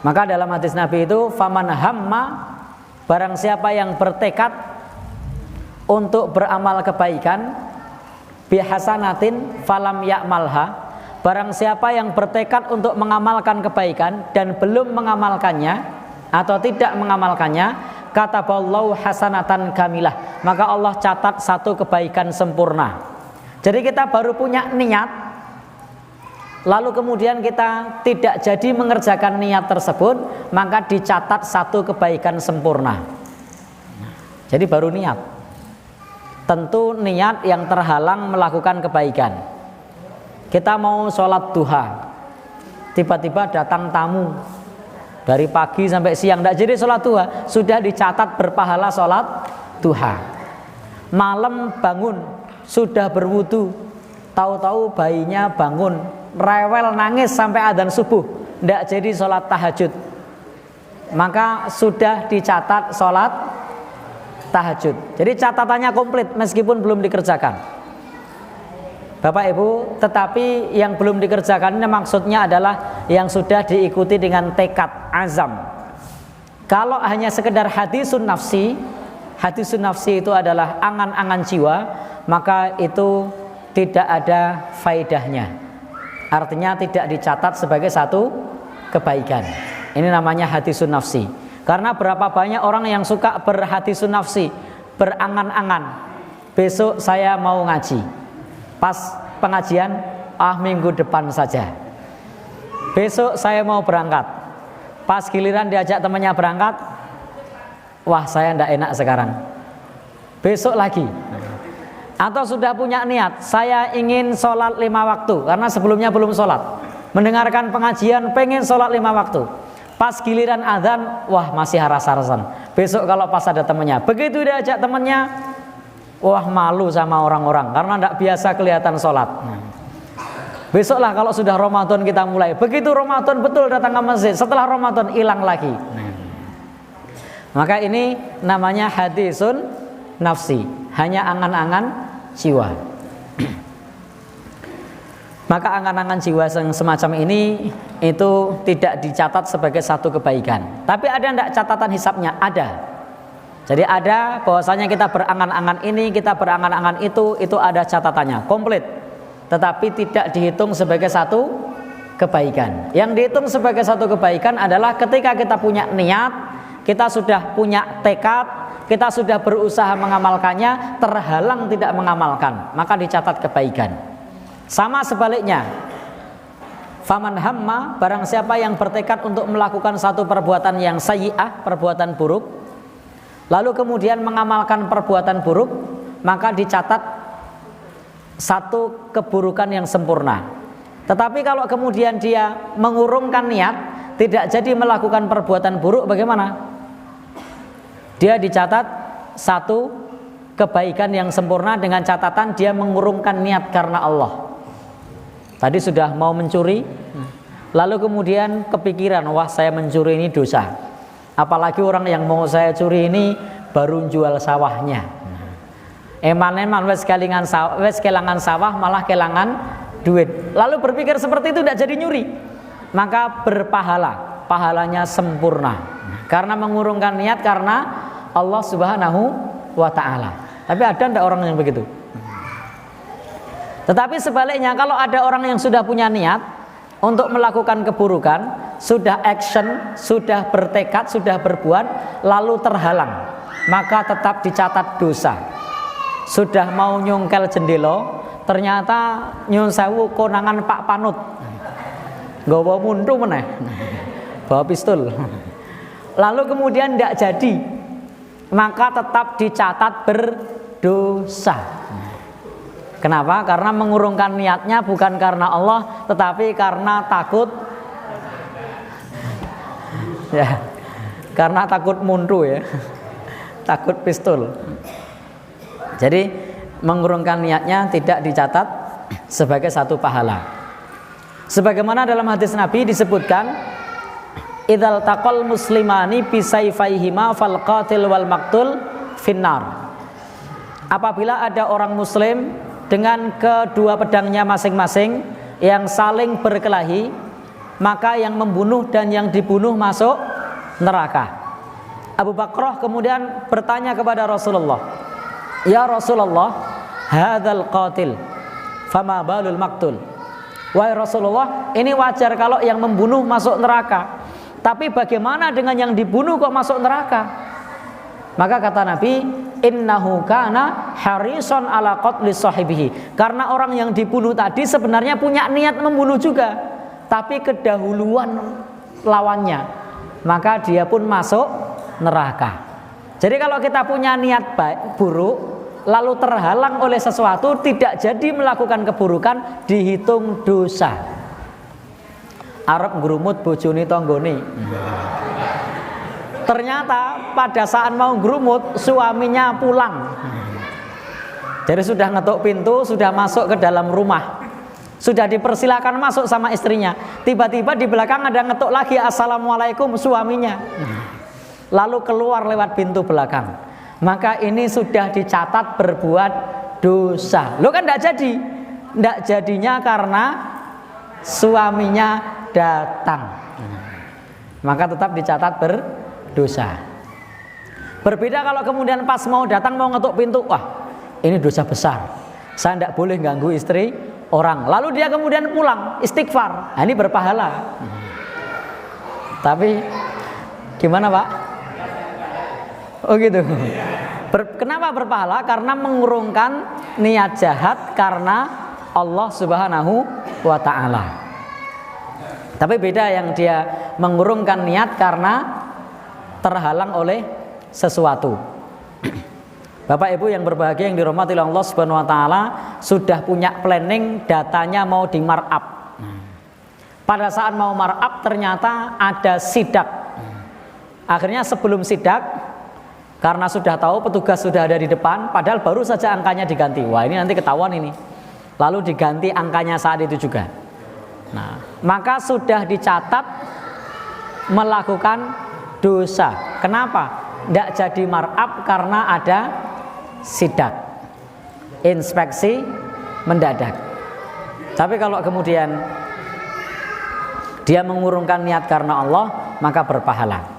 Maka dalam hadis Nabi itu, faman hamma, barang siapa yang bertekad untuk beramal kebaikan, bihasanatin falam ya'malha, barang siapa yang bertekad untuk mengamalkan kebaikan dan belum mengamalkannya atau tidak mengamalkannya, kataballahu hasanatan kamilah, maka Allah catat satu kebaikan sempurna. Jadi kita baru punya niat, lalu kemudian kita tidak jadi mengerjakan niat tersebut, maka dicatat satu kebaikan sempurna. Jadi baru niat. Tentu niat yang terhalang melakukan kebaikan. Kita mau sholat duha, tiba-tiba datang tamu dari pagi sampai siang, tidak jadi sholat duha, sudah dicatat berpahala sholat duha. Malam bangun, sudah berwudu, tahu-tahu bayinya bangun, rewel nangis sampai adzan subuh, tidak jadi sholat tahajud, maka sudah dicatat sholat tahajud. Jadi catatannya komplit meskipun belum dikerjakan, Bapak Ibu. Tetapi yang belum dikerjakan ini maksudnya adalah yang sudah diikuti dengan tekad, azam. Kalau hanya sekedar hadisun nafsi, hadisun nafsi itu adalah angan-angan jiwa, maka itu tidak ada faedahnya. Artinya tidak dicatat sebagai satu kebaikan. Ini namanya hadisun nafsi. Karena berapa banyak orang yang suka berhadisun nafsi, berangan-angan, besok saya mau ngaji, pas pengajian, minggu depan saja. Besok saya mau berangkat, pas giliran diajak temannya berangkat, wah saya tidak enak sekarang, besok lagi. Atau sudah punya niat, saya ingin sholat 5 waktu, karena sebelumnya belum sholat, mendengarkan pengajian, pengen sholat 5 waktu. Pas giliran adzan, wah masih haras-harasan, besok kalau pas ada temannya. Begitu diajak temannya, wah malu sama orang-orang, karena tidak biasa kelihatan sholat. Besoklah kalau sudah Ramadan kita mulai, begitu Ramadan betul datang ke masjid, setelah Ramadan hilang lagi. Maka ini namanya hadisun nafsi, hanya angan-angan jiwa. Maka angan-angan jiwa yang semacam ini itu tidak dicatat sebagai satu kebaikan. Tapi ada enggak catatan hisabnya? Ada. Jadi ada bahwasanya kita berangan-angan ini, kita berangan-angan itu ada catatannya komplit. Tetapi tidak dihitung sebagai satu kebaikan. Yang dihitung sebagai satu kebaikan adalah ketika kita punya niat, kita sudah punya tekad, kita sudah berusaha mengamalkannya, terhalang tidak mengamalkan, maka dicatat kebaikan. Sama sebaliknya, faman hamma, barang siapa yang bertekad untuk melakukan satu perbuatan yang sayyi'ah, perbuatan buruk, lalu kemudian mengamalkan perbuatan buruk, maka dicatat satu keburukan yang sempurna. Tetapi kalau kemudian dia mengurungkan niat, tidak jadi melakukan perbuatan buruk, bagaimana? Dia dicatat satu kebaikan yang sempurna dengan catatan dia mengurungkan niat karena Allah. Tadi sudah mau mencuri, lalu kemudian kepikiran, wah saya mencuri ini dosa. Apalagi orang yang mau saya curi ini baru jual sawahnya. Eman-eman wes kelangan sawah malah kelangan duit. Lalu berpikir seperti itu tidak jadi nyuri, maka berpahala, pahalanya sempurna karena mengurungkan niat karena Allah Subhanahu wa ta'ala. Tapi ada enggak orang yang begitu? Tetapi sebaliknya, kalau ada orang yang sudah punya niat untuk melakukan keburukan, sudah action, sudah bertekad, sudah berbuat, lalu terhalang, maka tetap dicatat dosa. Sudah mau nyungkel jendela, ternyata nyun sewu konangan Pak Panut, nggawa muntu meneh, bawa pistol, lalu kemudian tidak jadi, maka tetap dicatat berdosa. Kenapa? Karena mengurungkan niatnya bukan karena Allah, tetapi karena takut, ya, karena takut muntu, ya, takut pistol. Jadi mengurungkan niatnya tidak dicatat sebagai satu pahala. Sebagaimana dalam hadis Nabi disebutkan, idzal taqal muslimani bisayfaihima fal qatil wal maqtul finnar. Apabila ada orang muslim dengan kedua pedangnya masing-masing yang saling berkelahi, maka yang membunuh dan yang dibunuh masuk neraka. Abu Bakrah kemudian bertanya kepada Rasulullah, ya Rasulullah, hadzal qatil fama balul maktul. Wahai Rasulullah, ini wajar kalau yang membunuh masuk neraka, tapi bagaimana dengan yang dibunuh kok masuk neraka? Maka kata Nabi, innahu kana harison ala qatli sahibihi. Karena orang yang dibunuh tadi sebenarnya punya niat membunuh juga, tapi kedahuluan lawannya, maka dia pun masuk neraka. Jadi kalau kita punya niat baik, buruk, lalu terhalang oleh sesuatu, tidak jadi melakukan keburukan, dihitung dosa. Arep ngrumut bojone tanggane. Ternyata pada saat mau ngrumut suaminya pulang. Jadi sudah ngetuk pintu, sudah masuk ke dalam rumah, sudah dipersilakan masuk sama istrinya. Tiba-tiba di belakang ada ngetuk lagi, assalamualaikum, suaminya. Lalu keluar lewat pintu belakang. Maka ini sudah dicatat berbuat dosa. Lo kan tidak jadi. Tidak jadinya karena suaminya datang, maka tetap dicatat berdosa. Berbeda kalau kemudian pas mau datang, mau ngetuk pintu, wah ini dosa besar, saya tidak boleh ganggu istri orang. Lalu dia kemudian pulang istighfar, nah, ini berpahala. Tapi gimana Pak? Oh gitu. Kenapa berpahala? Karena mengurungkan niat jahat karena Allah Subhanahu wa ta'ala. Tapi beda yang dia mengurungkan niat karena terhalang oleh sesuatu. Bapak Ibu yang berbahagia yang dirahmati oleh Allah Subhanahu wa ta'ala, sudah punya planning, datanya mau di markup. Pada saat mau markup ternyata ada sidak. Akhirnya sebelum sidak, karena sudah tahu petugas sudah ada di depan, padahal baru saja angkanya diganti. Wah ini nanti ketahuan ini. Lalu diganti angkanya saat itu juga. Nah, maka sudah dicatat melakukan dosa. Kenapa? Tidak jadi markup karena ada sidak, inspeksi mendadak. Tapi kalau kemudian dia mengurungkan niat karena Allah, maka berpahala.